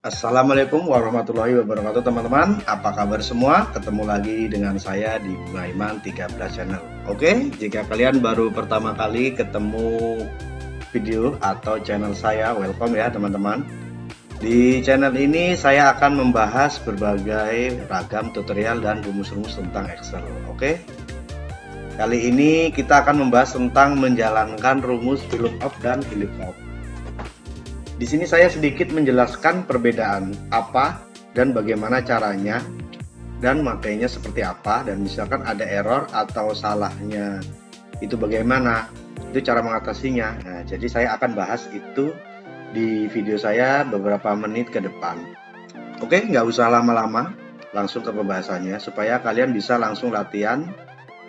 Assalamualaikum warahmatullahi wabarakatuh teman-teman. Apa kabar semua? Ketemu lagi dengan saya di Bunga Iman 13 Channel. Oke, jika kalian baru pertama kali ketemu video atau channel saya, welcome ya teman-teman. Di channel ini saya akan membahas berbagai ragam tutorial dan rumus-rumus tentang Excel. Oke. Kali ini kita akan membahas tentang menjalankan rumus VLOOKUP dan VLOOKUP. Di sini saya sedikit menjelaskan perbedaan apa dan bagaimana caranya dan makainya seperti apa, dan misalkan ada error atau salahnya itu bagaimana, itu cara mengatasinya. Nah, jadi saya akan bahas itu di video saya beberapa menit ke depan. Oke, nggak usah lama-lama, langsung ke pembahasannya supaya kalian bisa langsung latihan.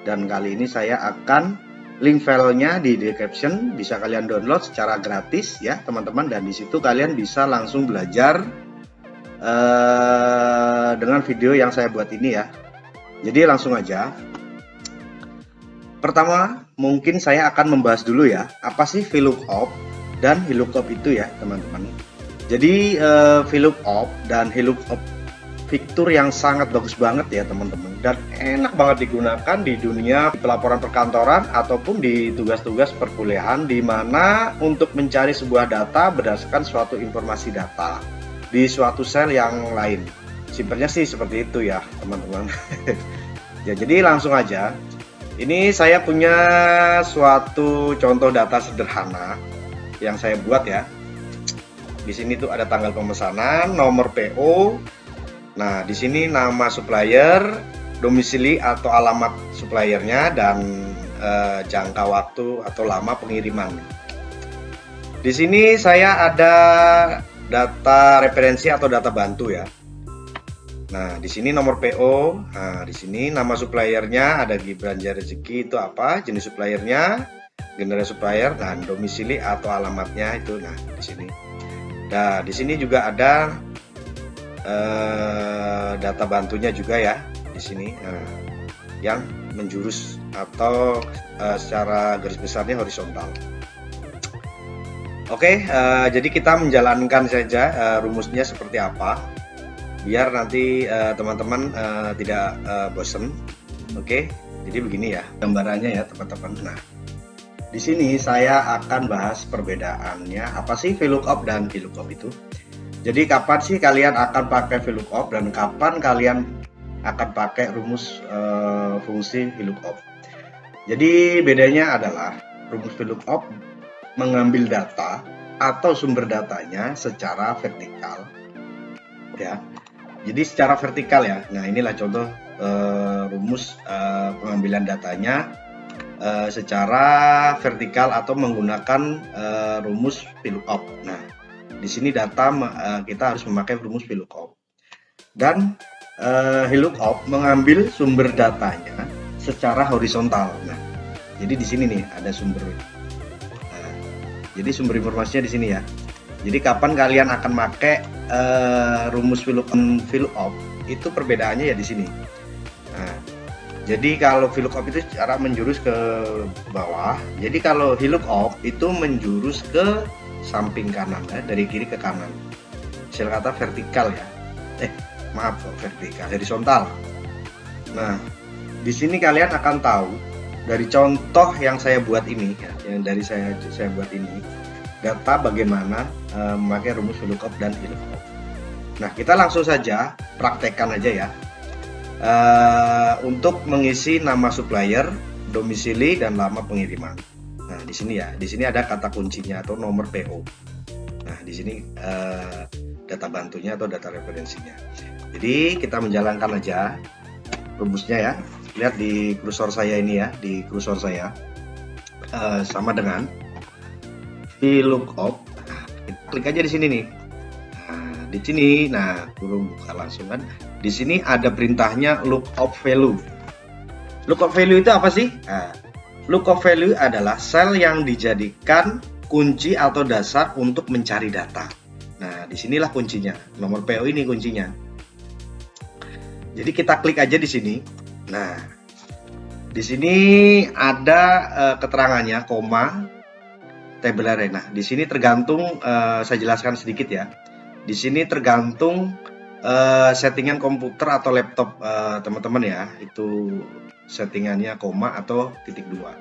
Dan kali ini saya akan link filenya di description, bisa kalian download secara gratis ya teman-teman, dan di situ kalian bisa langsung belajar dengan video yang saya buat ini ya. Jadi langsung aja. Pertama, mungkin saya akan membahas dulu ya, apa sih VLOOKUP dan VLOOKUP itu ya teman-teman. Jadi VLOOKUP dan VLOOKUP fitur yang sangat bagus banget ya teman-teman, dan enak banget digunakan di dunia pelaporan perkantoran ataupun di tugas-tugas perkuliahan, di mana untuk mencari sebuah data berdasarkan suatu informasi data di suatu sel yang lain. Simpelnya sih seperti itu ya teman-teman. Ya, jadi langsung aja. Ini saya punya suatu contoh data sederhana yang saya buat ya. Di sini tuh ada tanggal pemesanan, nomor PO. Nah, di sini nama supplier, domisili atau alamat suppliernya, dan jangka waktu atau lama pengiriman. Di sini saya ada data referensi atau data bantu ya. Nah, di sini nomor PO. Nah, di sini nama suppliernya ada Gibran Rezeki, itu apa? Jenis suppliernya, generasi supplier, dan domisili atau alamatnya itu. Nah, di sini. Nah, di sini juga ada data bantunya juga ya di sini, yang menjurus atau secara garis besarnya horizontal. Oke, jadi kita menjalankan saja rumusnya seperti apa biar nanti teman-teman tidak bosen. Oke, jadi begini ya gambarannya ya teman-teman. Nah, di sini saya akan bahas perbedaannya, apa sih VLOOKUP dan VLOOKUP itu. Jadi kapan sih kalian akan pakai VLOOKUP dan kapan kalian akan pakai rumus fungsi VLOOKUP. Jadi bedanya adalah rumus VLOOKUP mengambil data atau sumber datanya secara vertikal ya. Jadi secara vertikal ya. Nah, inilah contoh rumus pengambilan datanya secara vertikal atau menggunakan rumus VLOOKUP. Nah, di sini data kita harus memakai rumus VLOOKUP, dan VLOOKUP mengambil sumber datanya secara horizontal. Nah, jadi di sini nih ada sumber. Jadi sumber informasinya di sini ya. Jadi kapan kalian akan pakai rumus VLOOKUP itu perbedaannya ya di sini. Nah, jadi kalau VLOOKUP itu cara menjurus ke bawah. Jadi kalau VLOOKUP itu menjurus ke samping kanan ya, dari kiri ke kanan. Istilah kata vertikal ya. Maaf, vertikal, horizontal. Nah, di sini kalian akan tahu dari contoh yang saya buat ini ya, yang dari saya buat ini, data bagaimana memakai rumus VLOOKUP dan VLOOKUP. Nah, kita langsung saja praktekkan aja ya. Untuk mengisi nama supplier, domisili, dan lama pengiriman. Nah, di sini ya, di sini ada kata kuncinya atau nomor PO. Nah, di sini data bantunya atau data referensinya. Jadi kita menjalankan aja rumusnya ya. Lihat di kursor saya ini ya, di kursor saya sama dengan VLOOKUP. Nah, klik aja di sini nih. Nah, di sini, nah kurung buka langsung kan. Di sini ada perintahnya lookup value. Lookup value itu apa sih? Nah, lookup value adalah sel yang dijadikan kunci atau dasar untuk mencari data. Nah, disinilah kuncinya. Nomor PO ini kuncinya. Jadi kita klik aja di sini. Nah, di sini ada keterangannya, koma, tabel array. Nah, di sini tergantung, saya jelaskan sedikit ya. Di sini tergantung settingan komputer atau laptop teman-teman ya, itu settingannya koma atau titik dua.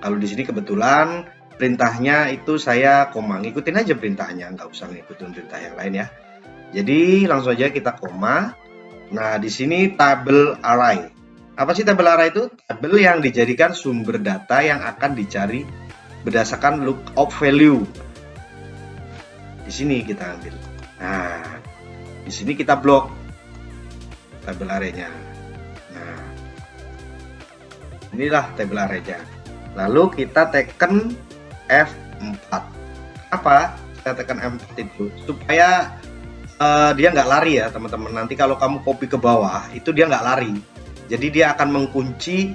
Kalau di sini kebetulan perintahnya itu saya koma, ngikutin aja perintahnya, nggak usah ngikutin perintah yang lain ya. Jadi langsung aja kita koma. Nah, di sini tabel array. Apa sih tabel array itu? Tabel yang dijadikan sumber data yang akan dicari berdasarkan lookup value. Di sini kita ambil. Nah, di sini kita blok tabel array-nya. Nah, inilah tabel array-nya. Lalu kita tekan F4. Apa? Kita tekan F4 itu supaya dia nggak lari ya teman-teman. Nanti kalau kamu copy ke bawah itu dia nggak lari. Jadi dia akan mengunci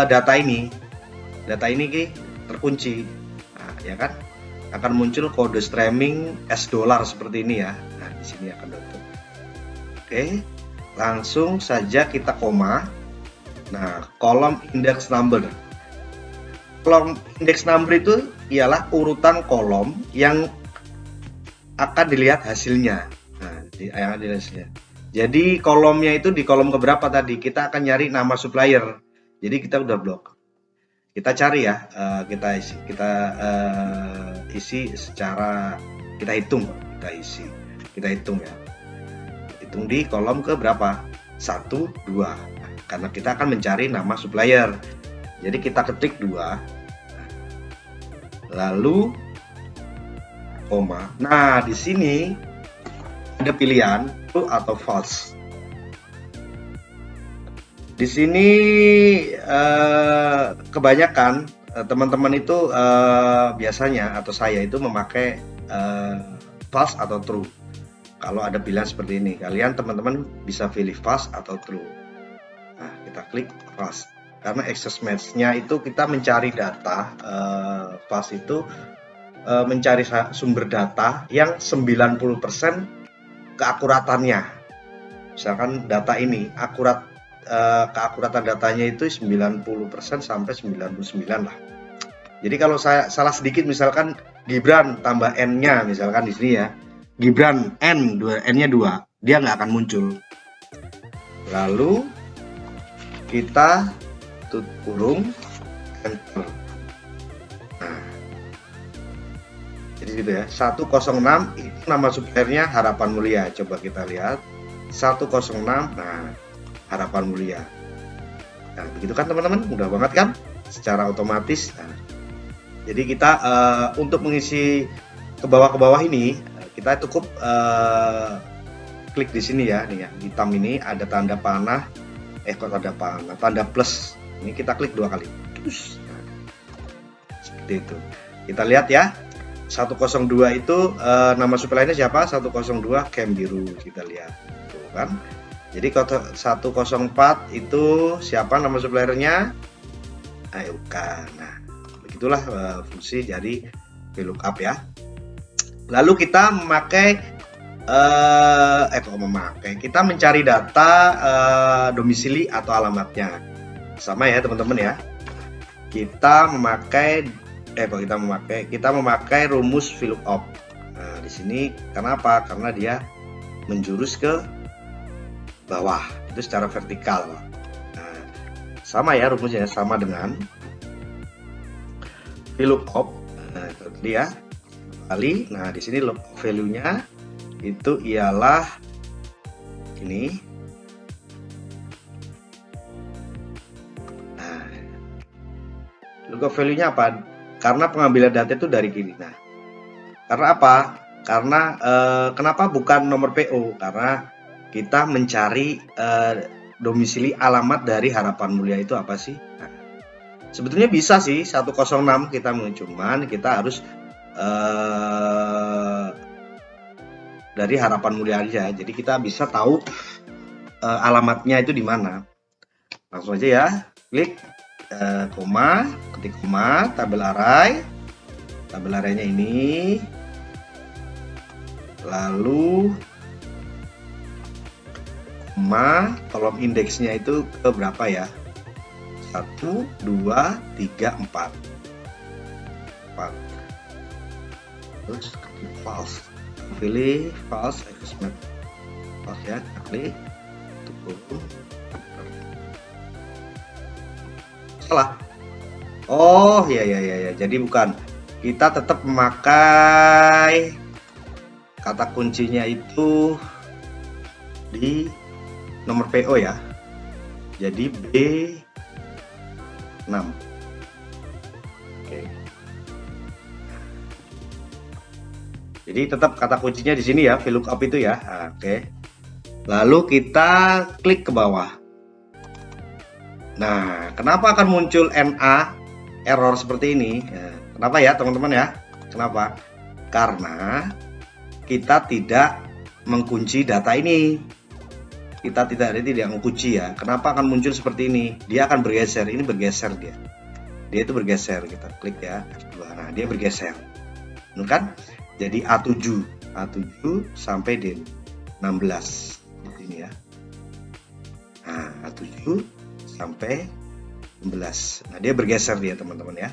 data ini. Data ini terkunci. Nah, ya kan? Akan muncul kode streaming $, seperti ini ya. Nah, di sini akan tutup. Oke. Langsung saja kita koma. Nah, kolom index number. Kolom index number itu ialah urutan kolom yang akan dilihat hasilnya. Nah, yang dilihat hasilnya. Jadi kolomnya itu di kolom keberapa tadi? Kita akan nyari nama supplier. Jadi kita udah blok. Kita cari ya, kita isi secara kita hitung, kita hitung ya. Hitung di kolom keberapa? 1, 2. Nah, karena kita akan mencari nama supplier. Jadi kita ketik 2. Lalu koma. Nah, di sini ada pilihan true atau false. Di sini kebanyakan teman-teman itu biasanya atau saya itu memakai false atau true. Kalau ada pilihan seperti ini, kalian teman-teman bisa pilih false atau true. Nah, kita klik false. Karena access match-nya itu kita mencari data, false itu mencari sumber data yang 90% keakuratannya. Misalkan data ini keakuratan datanya itu 90% sampai 99 lah. Jadi kalau saya salah sedikit, misalkan Gibran tambah N-nya, misalkan di sini ya, Gibran N-nya 2, dia nggak akan muncul. Lalu kita tutup kurung, enter. Jadi gitu ya, 106 itu nama suppliernya Harapan Mulia. Coba kita lihat 106, nah Harapan Mulia. Nah begitu kan teman-teman, mudah banget kan, secara otomatis. Nah, jadi kita untuk mengisi ke bawah ini, kita cukup klik di sini ya, nih ya, hitam ini ada tanda panah, kok tanda panah, tanda plus. Ini kita klik 2 kali. Nah, seperti itu. Kita lihat ya. 102 itu nama suppliernya siapa? 102 Camp Biru, kita lihat tuh kan. Jadi 104 itu siapa nama suppliernya? AUK. Nah, begitulah fungsi dari VLOOKUP ya. Lalu kita kita mencari data domisili atau alamatnya. Sama ya teman-teman ya. Kita memakai rumus VLOOKUP. Nah, di sini kenapa? Karena dia menjurus ke bawah, itu secara vertikal. Nah, sama ya rumusnya, sama dengan VLOOKUP. Nah, itu dia kali. Nah, di sini lookup value-nya itu ialah ini. Nah, lookup value-nya apa? Karena pengambilan data itu dari kiri. Nah, karena apa? Karena kenapa bukan nomor PO? Karena kita mencari domisili alamat dari Harapan Mulia itu apa sih? Nah, sebetulnya bisa sih 106 kita, cuman kita harus dari Harapan Mulia aja. Jadi kita bisa tahu alamatnya itu di mana. Langsung aja ya, klik koma, ketik koma, tabel array-nya ini, lalu koma, kolom indeksnya itu ke berapa ya? 1, 2, 3, 4. Terus ketik false. pilih false adjustment false ya, kita klik untuk salah. Oh ya, jadi bukan, kita tetap memakai kata kuncinya itu di nomor PO ya, jadi B6. Oke. Jadi tetap kata kuncinya di sini ya, VLOOKUP itu ya. Oke. Lalu kita klik ke bawah. Nah, kenapa akan muncul NA error seperti ini? Kenapa ya teman-teman ya? Kenapa? Karena kita tidak mengunci data ini. Kita tidak mengunci ya. Kenapa akan muncul seperti ini? Dia akan bergeser. Ini bergeser dia. Dia itu bergeser. Kita klik ya F2. Nah, dia bergeser. Benar kan? Jadi A7 sampai D16 ini ya. Nah, A7 sampai 16. Nah, dia bergeser dia teman-teman ya.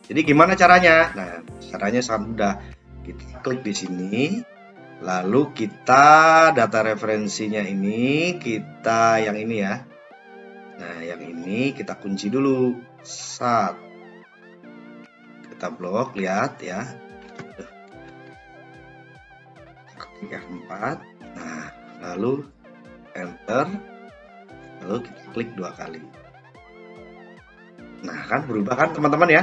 Jadi gimana caranya? Nah, caranya sangat mudah. Kita klik di sini, lalu kita data referensinya ini kita yang ini ya. Nah, yang ini kita kunci dulu. Kita blok, lihat ya. Klik F4. Nah, lalu enter. Lalu kita klik 2 kali. Nah, kan berubah kan teman-teman ya.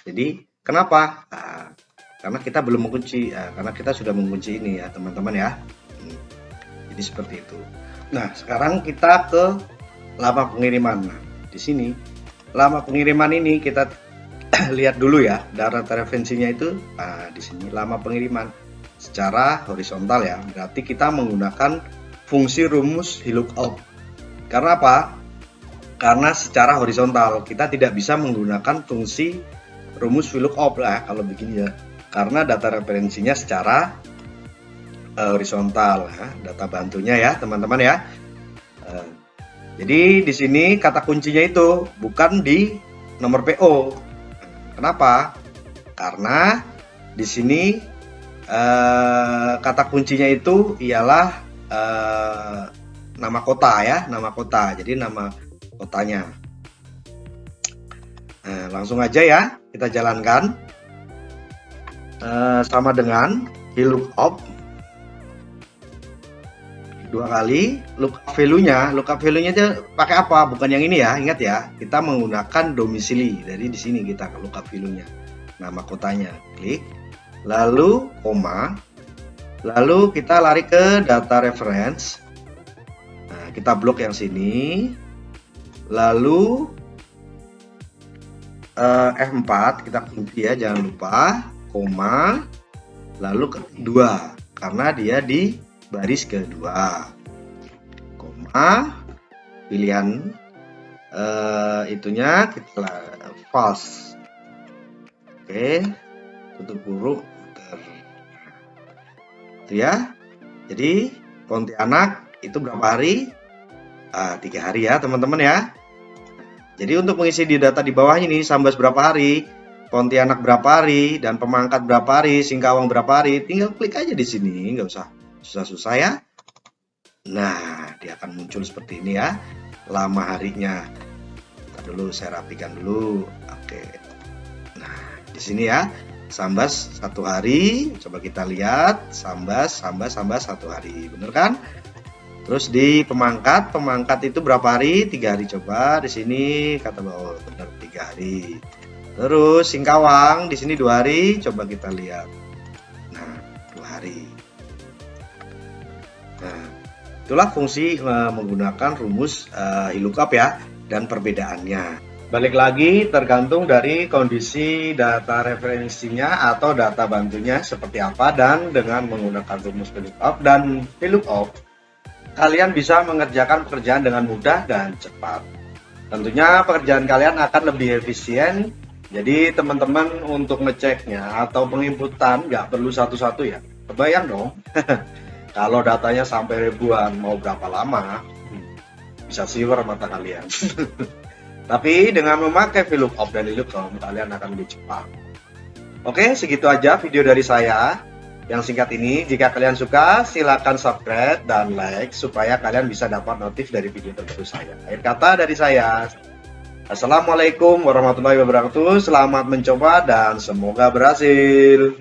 Jadi kenapa? Nah, karena kita belum mengunci, karena kita sudah mengunci ini ya teman-teman ya. Jadi seperti itu. Nah, sekarang kita ke lama pengiriman. Nah, di sini lama pengiriman ini kita lihat dulu ya, data referensinya itu. Nah, di sini lama pengiriman secara horizontal ya. Berarti kita menggunakan fungsi rumus VLOOKUP. Karena apa? Karena secara horizontal kita tidak bisa menggunakan fungsi rumus VLOOKUP lah kalau begini ya. Karena data referensinya secara horizontal ya, data bantunya ya teman-teman ya. Jadi di sini kata kuncinya itu bukan di nomor PO. Kenapa? Karena di sini kata kuncinya itu ialah nama kota ya, nama kota. Jadi nama kotanya. Nah, langsung aja ya kita jalankan. Sama dengan VLOOKUP 2 kali. Lookup value-nya itu pakai apa? Bukan yang ini ya, ingat ya. Kita menggunakan domisili. Dari di sini kita lookup value-nya. Nama kotanya, klik. Lalu koma. Lalu kita lari ke data reference. Nah, kita blok yang sini. Lalu F4 kita kunci ya, jangan lupa. Koma, lalu kedua, karena dia di baris kedua. Koma, pilihan itunya kita false. Oke, tutup huruf itu ya. Jadi Pontianak itu berapa hari? 3 hari ya teman-teman ya. Jadi untuk mengisi di data di bawahnya ini, Sambas berapa hari, Pontianak berapa hari, dan Pemangkat berapa hari, Singkawang berapa hari, tinggal klik aja di sini, nggak usah susah-susah ya. Nah, dia akan muncul seperti ini ya, lama harinya. Kita dulu saya rapikan dulu. Oke. Nah, di sini ya, Sambas 1 hari, coba kita lihat, Sambas 1 hari, bener kan? Terus di Pemangkat itu berapa hari? 3 hari, coba di sini kata bahwa benar 3 hari. Terus Singkawang di sini 2 hari, coba kita lihat. Nah, 2 hari. Nah, itulah fungsi menggunakan rumus VLOOKUP ya, dan perbedaannya. Balik lagi tergantung dari kondisi data referensinya atau data bantunya seperti apa, dan dengan menggunakan rumus VLOOKUP dan VLOOKUP, kalian bisa mengerjakan pekerjaan dengan mudah dan cepat. Tentunya pekerjaan kalian akan lebih efisien. Jadi teman-teman untuk ngeceknya atau penginputan nggak perlu satu-satu ya. Kebayang dong, kalau datanya sampai ribuan mau berapa lama? Bisa siwer mata kalian. Tapi dengan memakai VLOOKUP dan VLOOKUP kalian akan lebih cepat. Oke, segitu aja video dari saya. yang singkat ini. Jika kalian suka, silakan subscribe dan like supaya kalian bisa dapat notif dari video terbaru saya. Akhir kata dari saya, Assalamualaikum warahmatullahi wabarakatuh. Selamat mencoba dan semoga berhasil.